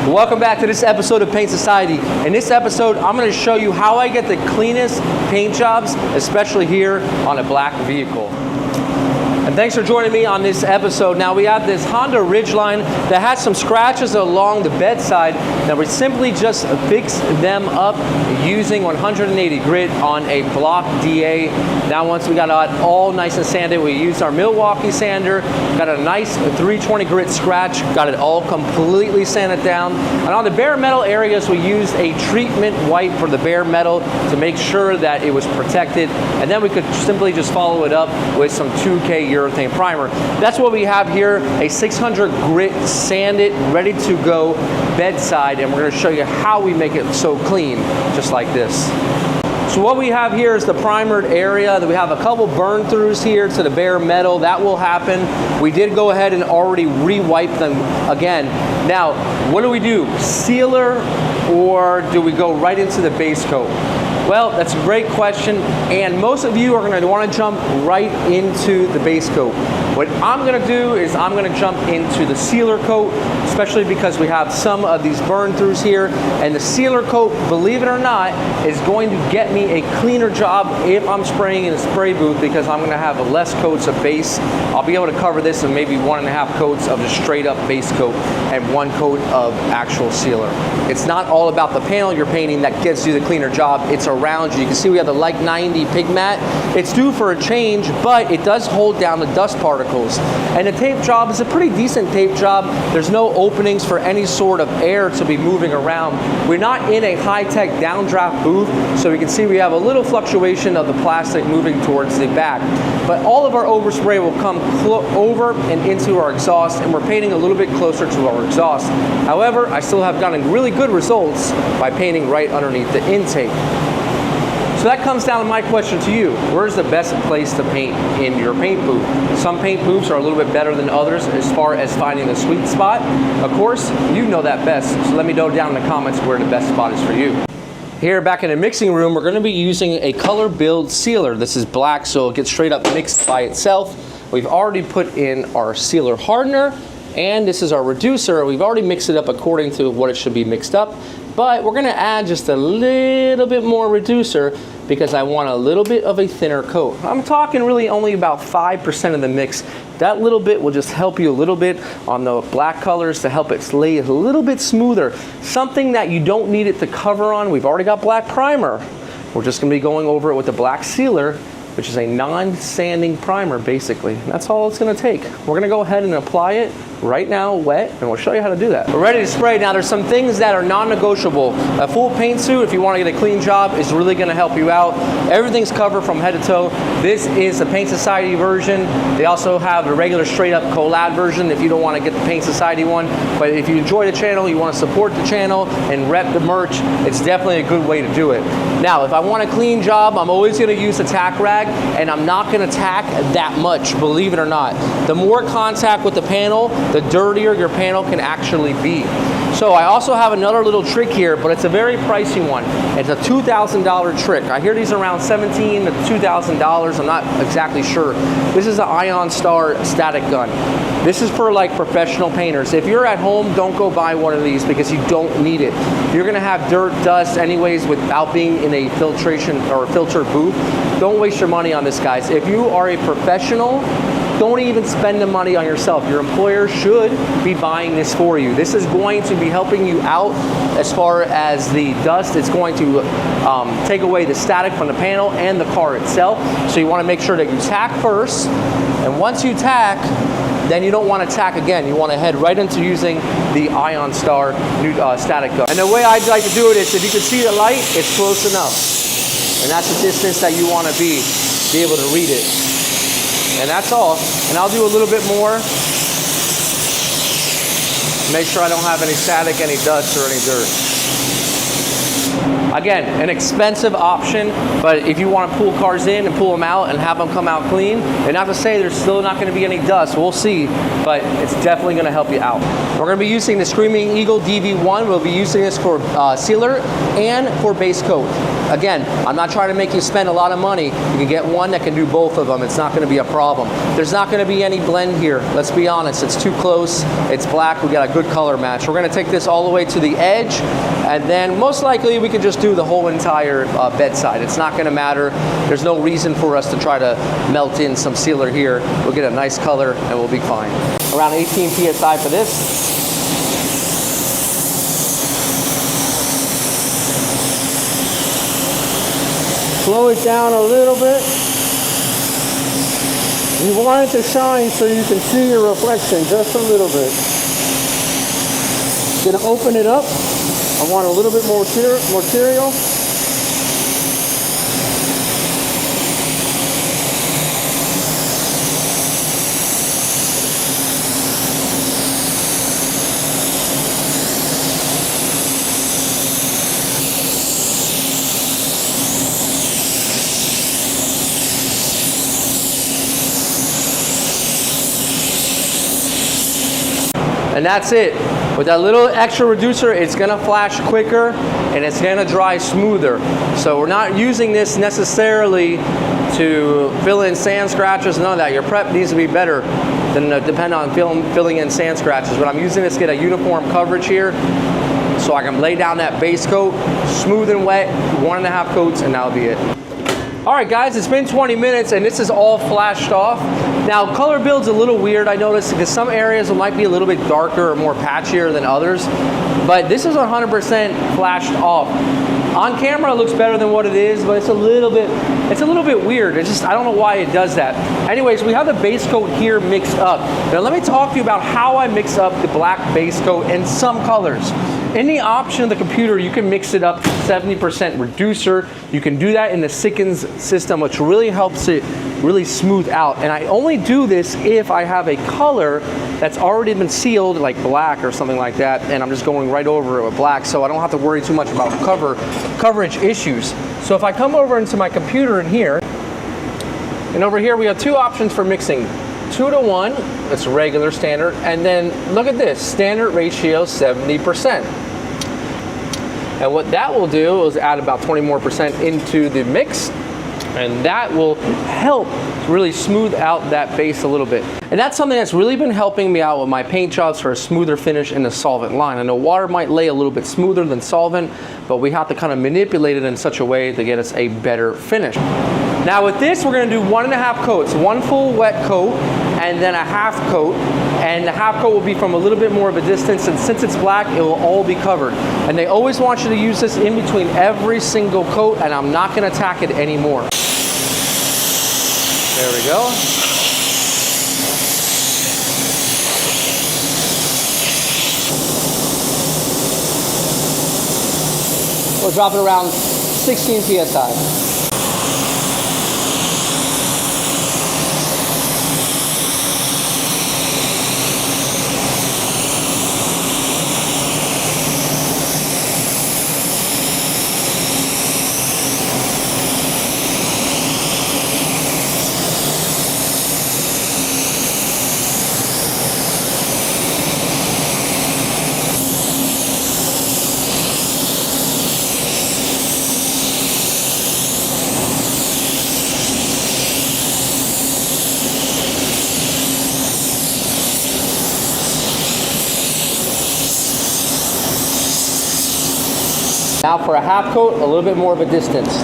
Welcome back to this episode of Paint Society. In this episode, I'm going to show you how I get the cleanest paint jobs, especially here on a black vehicle. And thanks for joining me on this episode. Now we have this Honda Ridgeline that has some scratches along the bedside that we simply just fix them up using 180 grit on a block DA. Now once we got it all nice and sanded, we used our Milwaukee sander, got a nice 320 grit scratch, got it all completely sanded down. And on the bare metal areas, we used a treatment wipe for the bare metal to make sure that it was protected. And then we could simply just follow it up with some 2K urethane primer. That's what we have here, a 600 grit sanded, ready to go bedside, and we're going to show you how we make it so clean, just like this. So what we have here is the primered area. We have a couple burn throughs here to the bare metal. That will happen. We did go ahead and already re-wipe them again. Now, what do? Sealer, or do we go right into the base coat? Well, that's a great question, and most of you are going to want to jump right into the base coat. What I'm going to do is I'm going to jump into the sealer coat, especially because we have some of these burn throughs here, and the sealer coat, believe it or not, is going to get me a cleaner job if I'm spraying in a spray booth, because I'm going to have less coats of base. I'll be able to cover this in maybe 1.5 coats of just straight up base coat and 1 coat of actual sealer. It's not all about the panel you're painting that gets you the cleaner job, it's around you. You can see we have the Like 90 pig mat. It's due for a change, but it does hold down the dust particles. And the tape job is a pretty decent tape job. There's no openings for any sort of air to be moving around. We're not in a high-tech downdraft booth, so you can see we have a little fluctuation of the plastic moving towards the back. But all of our overspray will come over and into our exhaust, and we're painting a little bit closer to our exhaust. However, I still have gotten really good results by painting right underneath the intake. So that comes down to my question to you. Where's the best place to paint in your paint booth? Some paint booths are a little bit better than others as far as finding the sweet spot. Of course, you know that best, so let me know down in the comments where the best spot is for you. Here back in the mixing room, we're going to be using a color build sealer. This is black, so it gets straight up mixed by itself. We've already put in our sealer hardener, and this is our reducer. We've already mixed it up according to what it should be mixed up, but we're going to add just a little bit more reducer because I want a little bit of a thinner coat. I'm talking really only about 5% of the mix. That little bit will just help you a little bit on the black colors to help it lay a little bit smoother. Something that you don't need it to cover on. We've already got black primer. We're just going to be going over it with the black sealer, which is a non-sanding primer basically. That's all it's going to take. We're going to go ahead and apply it right now wet, and we'll show you how to do that. We're ready to spray. Now there's some things that are non-negotiable. A full paint suit, if you want to get a clean job, is really going to help you out. Everything's covered from head to toe. This is the Paint Society version. They also have the regular straight up collab version if you don't want to get the Paint Society one. But if you enjoy the channel, you want to support the channel and rep the merch, it's definitely a good way to do it. Now if I want a clean job, I'm always going to use a tack rag, and I'm not going to tack that much, believe it or not. The more contact with the panel, the dirtier your panel can actually be. So I also have another little trick here, but it's a very pricey one. It's a $2,000 trick. I hear these around $1,700 to $2,000. I'm not exactly sure. This is the Ion Star static gun. This is for like professional painters. If you're at home, don't go buy one of these because you don't need it. You're gonna have dirt, dust anyways without being in a filtration or filter booth. Don't waste your money on this, guys. If you are a professional, don't even spend the money on yourself. Your employer should be buying this for you. This is going to be helping you out as far as the dust. It's going to take away the static from the panel and the car itself. So you want to make sure that you tack first. And once you tack, then you don't want to tack again. You want to head right into using the Ion Star new static gun. And the way I like to do it is, if you can see the light, it's close enough. And that's the distance that you want to be able to read it. And that's all. And I'll do a little bit more. Make sure I don't have any static, any dust, or any dirt. Again, an expensive option, but if you want to pull cars in and pull them out and have them come out clean, and not to say there's still not going to be any dust, we'll see, but it's definitely going to help you out. We're going to be using the Screaming Eagle DV1. We'll be using this for sealer and for base coat. Again, I'm not trying to make you spend a lot of money. You can get one that can do both of them. It's not going to be a problem. There's not going to be any blend here. Let's be honest. It's too close. It's black. We got a good color match. We're going to take this all the way to the edge, and then most likely we could just do the whole entire bedside. It's not going to matter. There's no reason for us to try to melt in some sealer here. We'll get a nice color and we'll be fine. Around 18 psi for this. Slow it down a little bit. You want it to shine so you can see your reflection just a little bit. Gonna open it up. I want a little bit more material. And that's it. With that little extra reducer, it's gonna flash quicker and it's gonna dry smoother. So we're not using this necessarily to fill in sand scratches, none of that. Your prep needs to be better than depend on filling in sand scratches. But I'm using this to get a uniform coverage here so I can lay down that base coat, smooth and wet, 1.5 coats, and that'll be it. All right, guys, it's been 20 minutes and this is all flashed off. Now, color build's a little weird, I noticed, because some areas it might be a little bit darker or more patchier than others, but this is 100% flashed off. On camera, it looks better than what it is, but it's a little bit weird. It's just, I don't know why it does that. Anyways, we have the base coat here mixed up. Now, let me talk to you about how I mix up the black base coat and some colors. In the option of the computer, you can mix it up to 70% reducer. You can do that in the Sickens system, which really helps it really smooth out. And I only do this if I have a color that's already been sealed, like black or something like that, and I'm just going right over it with black, so I don't have to worry too much about coverage issues. So if I come over into my computer in here, and over here we have two options for mixing. 2:1, that's regular standard, and then look at this, standard ratio 70%. And what that will do is add about 20% more into the mix, and that will help really smooth out that base a little bit. And that's something that's really been helping me out with my paint jobs for a smoother finish in the solvent line. I know water might lay a little bit smoother than solvent, but we have to kind of manipulate it in such a way to get us a better finish. Now with this, we're gonna do 1.5 coats, one full wet coat, and then a half coat. And the half coat will be from a little bit more of a distance, and since it's black, it will all be covered. And they always want you to use this in between every single coat, and I'm not gonna tack it anymore. There we go. We'll drop it around 16 psi. Now for a half coat, a little bit more of a distance.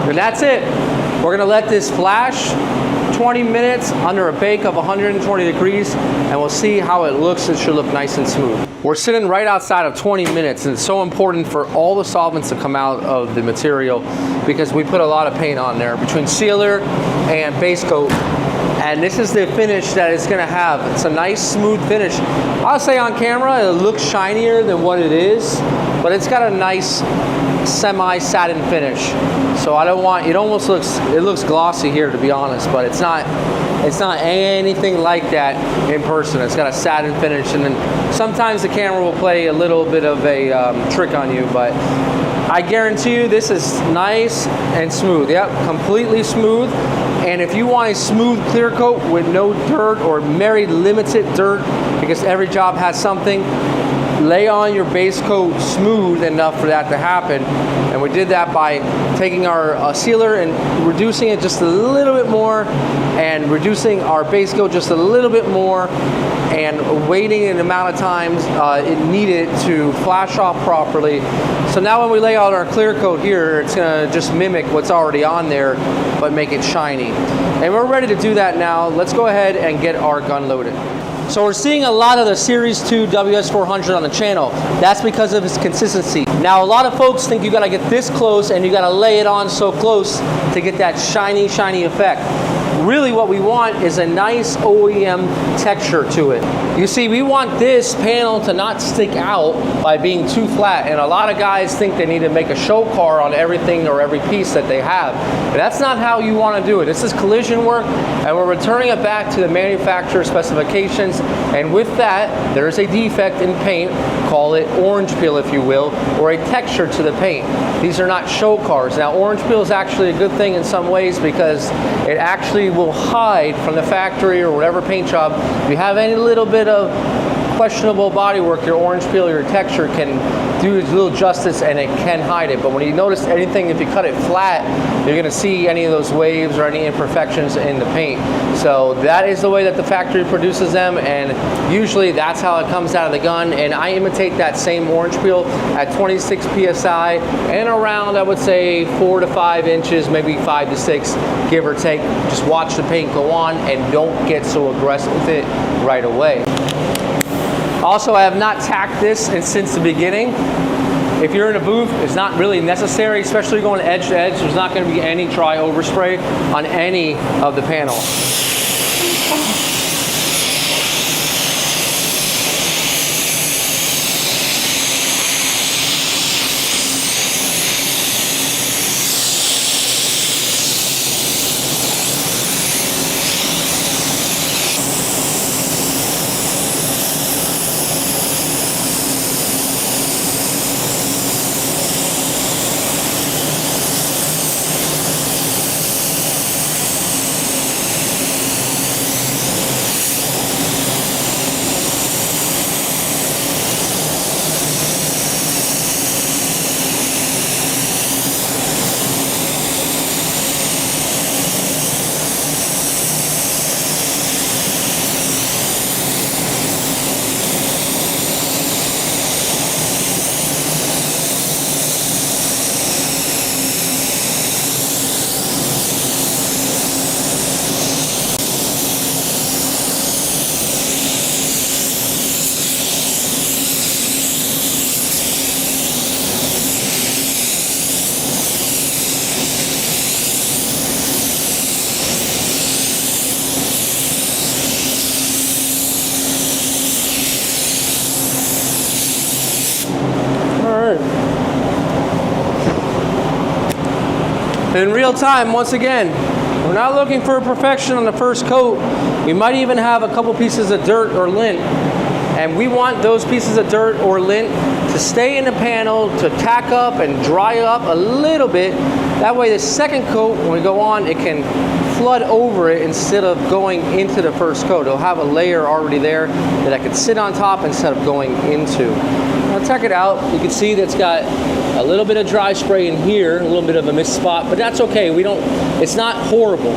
And that's it. We're gonna let this flash 20 minutes under a bake of 120 degrees, and we'll see how it looks. It should look nice and smooth. We're sitting right outside of 20 minutes, and it's so important for all the solvents to come out of the material because we put a lot of paint on there between sealer and base coat. And this is the finish that it's gonna have. It's a nice smooth finish. I'll say on camera it looks shinier than what it is, but it's got a nice semi-satin finish. So I don't want, it looks glossy here to be honest, but it's not anything like that in person. It's got a satin finish, and then sometimes the camera will play a little bit of a trick on you, but I guarantee you this is nice and smooth. Yep, completely smooth. And if you want a smooth clear coat with no dirt or very limited dirt, because every job has something, lay on your base coat smooth enough for that to happen. And we did that by taking our sealer and reducing it just a little bit more, and reducing our base coat just a little bit more, and waiting an amount of times it needed to flash off properly. So now when we lay out our clear coat here, it's gonna just mimic what's already on there, but make it shiny. And we're ready to do that now. Let's go ahead and get our gun loaded. So we're seeing a lot of the Series 2 WS400 on the channel. That's because of its consistency. Now a lot of folks think you gotta get this close and you gotta lay it on so close to get that shiny, shiny effect. Really what we want is a nice OEM texture to it. You see, we want this panel to not stick out by being too flat, and a lot of guys think they need to make a show car on everything or every piece that they have. But that's not how you want to do it. This is collision work, and we're returning it back to the manufacturer specifications, and with that, there's a defect in paint, call it orange peel if you will, or a texture to the paint. These are not show cars. Now orange peel is actually a good thing in some ways because it actually will hide from the factory or whatever paint job. If you have any little bit of questionable bodywork, your orange peel, your texture can do a little justice and it can hide it. But when you notice anything, if you cut it flat, you're gonna see any of those waves or any imperfections in the paint. So that is the way that the factory produces them, and usually that's how it comes out of the gun. And I imitate that same orange peel at 26 PSI and around, I would say 4 to 5 inches, maybe 5 to 6, give or take. Just watch the paint go on and don't get so aggressive with it right away. Also, I have not tacked this since the beginning. If you're in a booth, it's not really necessary, especially going edge to edge. There's not going to be any dry overspray on any of the panel. In real time, once again, we're not looking for perfection on the first coat. We might even have a couple pieces of dirt or lint, and we want those pieces of dirt or lint to stay in the panel, to tack up and dry up a little bit. That way the second coat, when we go on, it can flood over it instead of going into the first coat. It'll have a layer already there that I can sit on top instead of going into. Now check it out. You can see that's got a little bit of dry spray in here, a little bit of a missed spot, but that's okay. It's not horrible.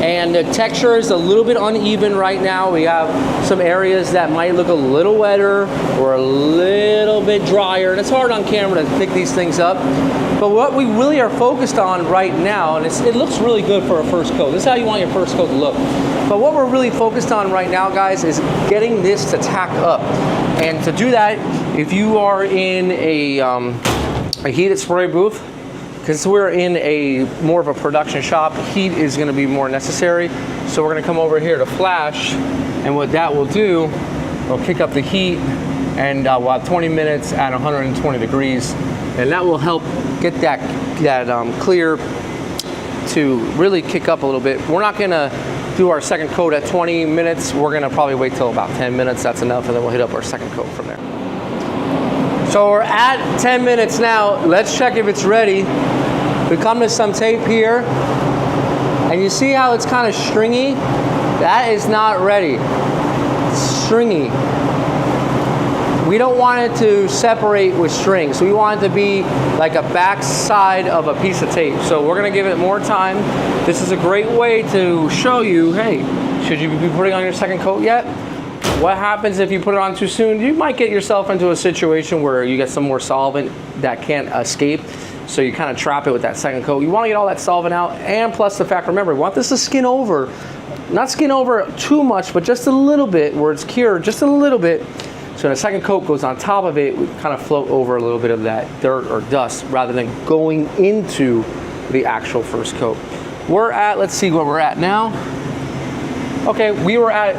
And the texture is a little bit uneven right now. We have some areas that might look a little wetter or a little bit drier. And it's hard on camera to pick these things up. But what we really are focused on right now, and it looks really good for a first coat. This is how you want your first coat to look. But what we're really focused on right now, guys, is getting this to tack up. And to do that, if you are in a heated spray booth, because we're in a more of a production shop, heat is going to be more necessary. So we're going to come over here to flash, and what that will do, it'll kick up the heat, and we'll have 20 minutes at 120 degrees, and that will help get that clear to really kick up a little bit. We're not going to do our second coat at 20 minutes. We're going to probably wait till about 10 minutes. That's enough, and then we'll hit up our second coat from there. So we're at 10 minutes now. Let's check if it's ready. We come to some tape here, and you see how it's kind of stringy? That is not ready. It's stringy. We don't want it to separate with strings. We want it to be like a back side of a piece of tape. So we're gonna give it more time. This is a great way to show you, hey, should you be putting on your second coat yet? What happens if you put it on too soon? You might get yourself into a situation where you get some more solvent that can't escape. So you kind of trap it with that second coat. You want to get all that solvent out, and plus the fact, remember, we want this to skin over. Not skin over too much, but just a little bit where it's cured, just a little bit. So when the second coat goes on top of it, we kind of float over a little bit of that dirt or dust rather than going into the actual first coat. We're at, let's see where we're at now. Okay, we were at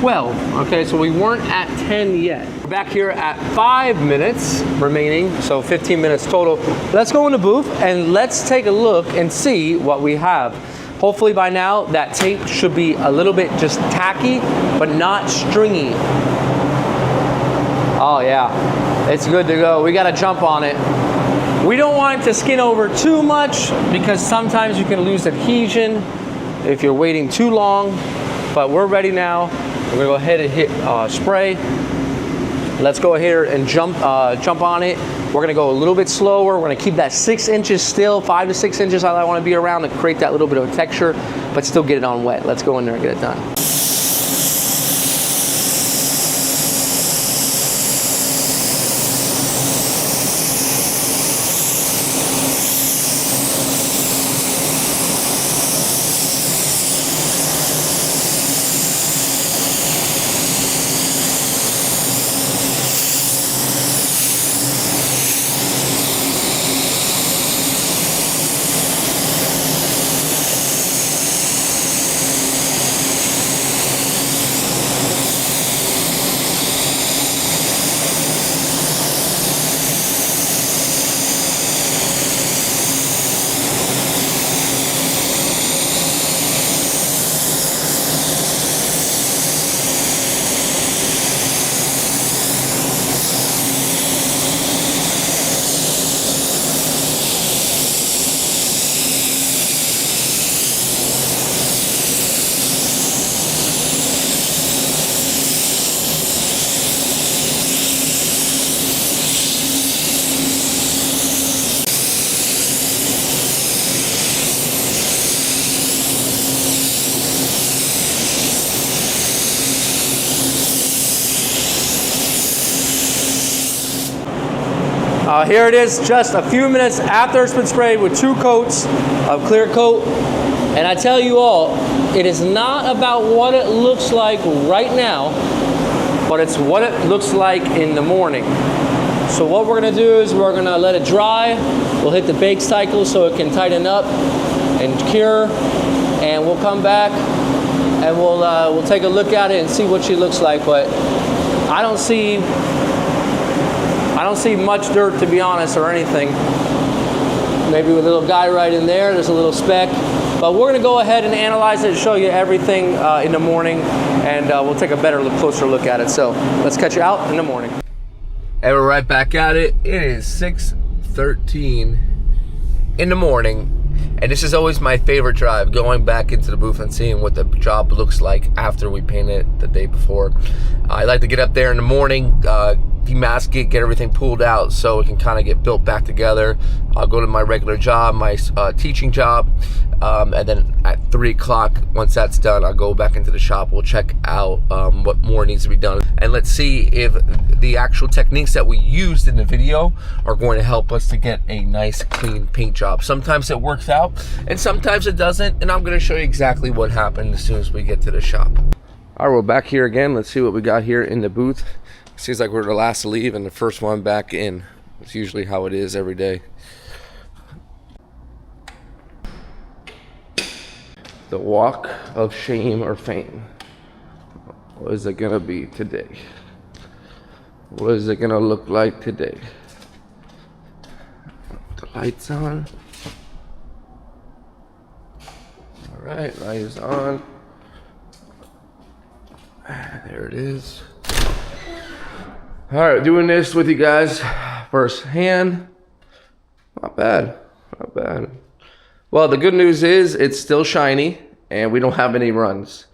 12. Okay, so we weren't at 10 yet. We're back here at 5 minutes remaining, so 15 minutes total. Let's go in the booth and let's take a look and see what we have. Hopefully by now that tape should be a little bit just tacky, but not stringy. Oh yeah, it's good to go. We got to jump on it. We don't want it to skin over too much because sometimes you can lose adhesion if you're waiting too long, but we're ready now. We're gonna go ahead and hit spray. Let's go ahead and jump on it. We're gonna go a little bit slower. We're gonna keep that 6 inches still, 5 to 6 inches I wanna be around to create that little bit of a texture, but still get it on wet. Let's go in there and get it done. Here it is, just a few minutes after it's been sprayed with 2 coats of clear coat. And I tell you all, it is not about what it looks like right now, but it's what it looks like in the morning. So what we're gonna do is we're gonna let it dry. We'll hit the bake cycle so it can tighten up and cure. And we'll come back and we'll take a look at it and see what she looks like. But I don't see much dirt, to be honest, or anything. Maybe with a little guy right in there, there's a little speck. But we're gonna go ahead and analyze it and show you everything in the morning, and we'll take a better closer look at it. So let's catch you out in the morning. And we're right back at it. It is 6:13 in the morning. And this is always my favorite drive, going back into the booth and seeing what the job looks like after we paint it the day before. I like to get up there in the morning, demask it, get everything pulled out so it can kind of get built back together. I'll go to my regular job, my teaching job, and then at 3 o'clock, once that's done, I'll go back into the shop. We'll check out what more needs to be done, and let's see if the actual techniques that we used in the video are going to help us to get a nice clean paint job. Sometimes it works out and sometimes it doesn't, and I'm going to show you exactly what happened as soon as we get to the shop. All right, we're back here again. Let's see what we got here in the booth. Seems like we're the last to leave and the first one back in. It's usually how it is every day. The walk of shame or fame. What is it gonna be today? What is it gonna look like today? The lights on. All right, light is on. There it is. All right, doing this with you guys firsthand. Not bad, not bad. Well, the good news is it's still shiny and we don't have any runs.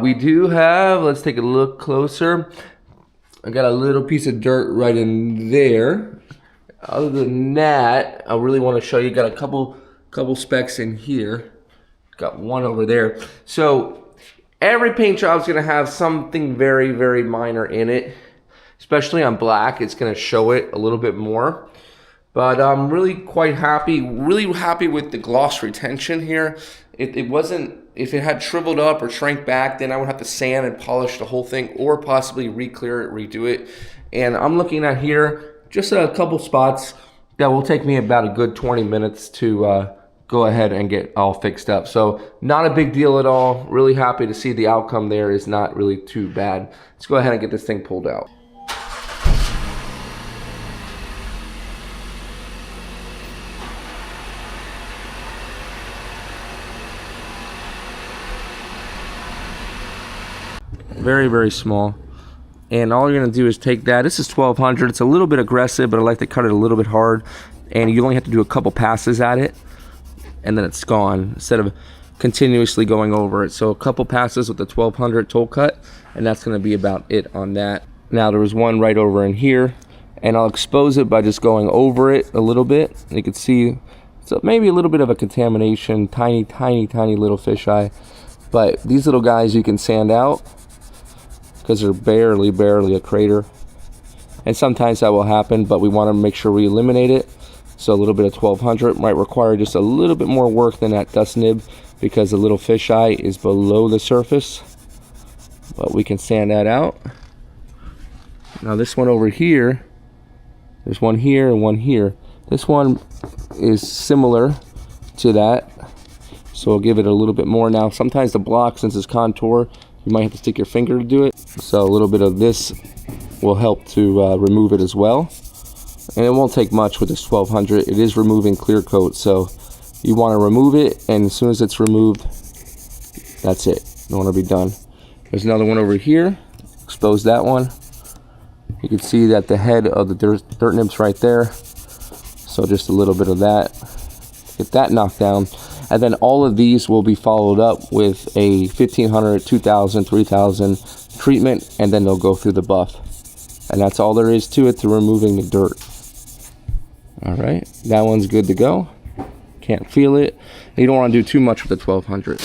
We do have, let's take a look closer. I got a little piece of dirt right in there. Other than that, I really want to show you, got a couple specks in here. Got one over there. So every paint job is going to have something very, very minor in it. Especially on black, it's going to show it a little bit more. But I'm really quite happy, with the gloss retention here. It wasn't, if it had shriveled up or shrank back, then I would have to sand and polish the whole thing or possibly re-clear it, redo it. And I'm looking at here, just a couple spots that will take me about a good 20 minutes to go ahead and get all fixed up. So not a big deal at all. Really happy to see the outcome there is not really too bad. Let's go ahead and get this thing pulled out. Very, very small. And all you're gonna do is take that. This is 1200. It's a little bit aggressive, but I like to cut it a little bit hard. And you only have to do a couple passes at it, and then it's gone, instead of continuously going over it. So a couple passes with the 1200 tool cut, and that's gonna be about it on that. Now there was one right over in here, and I'll expose it by just going over it a little bit. You can see, so maybe a little bit of a contamination, tiny, tiny, tiny little fisheye. But these little guys you can sand out, because they're barely a crater. And sometimes that will happen, but we want to make sure we eliminate it. So a little bit of 1200 might require just a little bit more work than that dust nib, because the little fisheye is below the surface. But we can sand that out. Now this one over here, there's one here and one here. This one is similar to that, so I'll give it a little bit more. Now sometimes the block, since it's contour, you might have to stick your finger to do it. So a little bit of this will help to remove it as well. And it won't take much with this 1200. It is removing clear coat, so you want to remove it, and as soon as it's removed, that's it. You want to be done. There's another one over here. Expose that one. You can see that the head of the dirt nib's right there. So just a little bit of that. Get that knocked down. And then all of these will be followed up with a 1500, 2000, 3000 treatment, and then they'll go through the buff. And that's all there is to it, to removing the dirt. All right, that one's good to go. Can't feel it. You don't want to do too much with the 1200.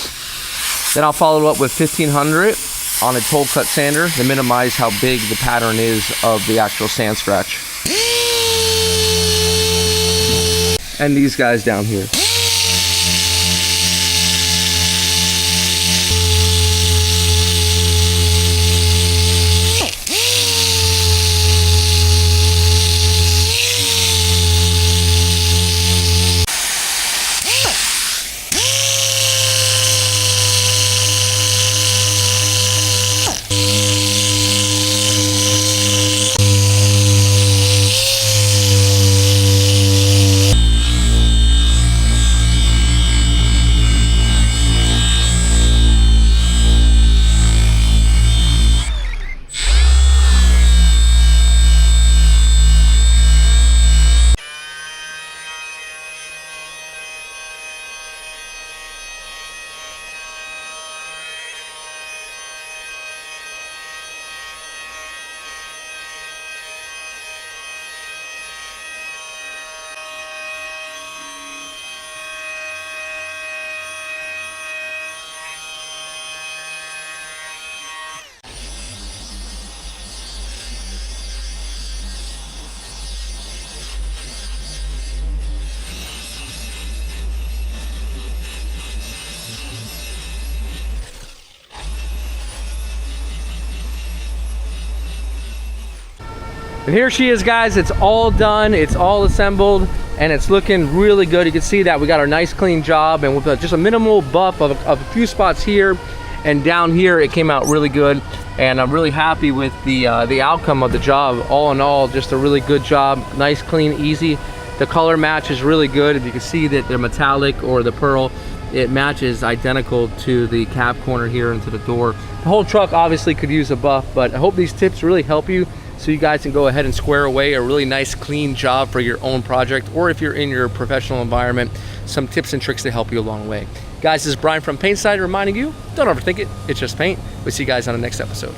Then I'll follow up with 1500 on a toll cut sander to minimize how big the pattern is of the actual sand scratch. And these guys down here. And here she is, guys. It's all done. It's all assembled. and it's looking really good. You can see that we got our nice clean job, and with just a minimal buff of a few spots here and down here, it came out really good. And I'm really happy with the outcome of the job. All in all, just a really good job. Nice, clean, easy. The color match is really good. If you can see that they're metallic or the pearl, it matches identical to the cab corner here and to the door. The whole truck obviously could use a buff, but I hope these tips really help you so you guys can go ahead and square away a really nice clean job for your own project, or if you're in your professional environment, some tips and tricks to help you along the way. Guys, this is Brian from Paintside reminding you, don't overthink it, it's just paint. We'll see you guys on the next episode.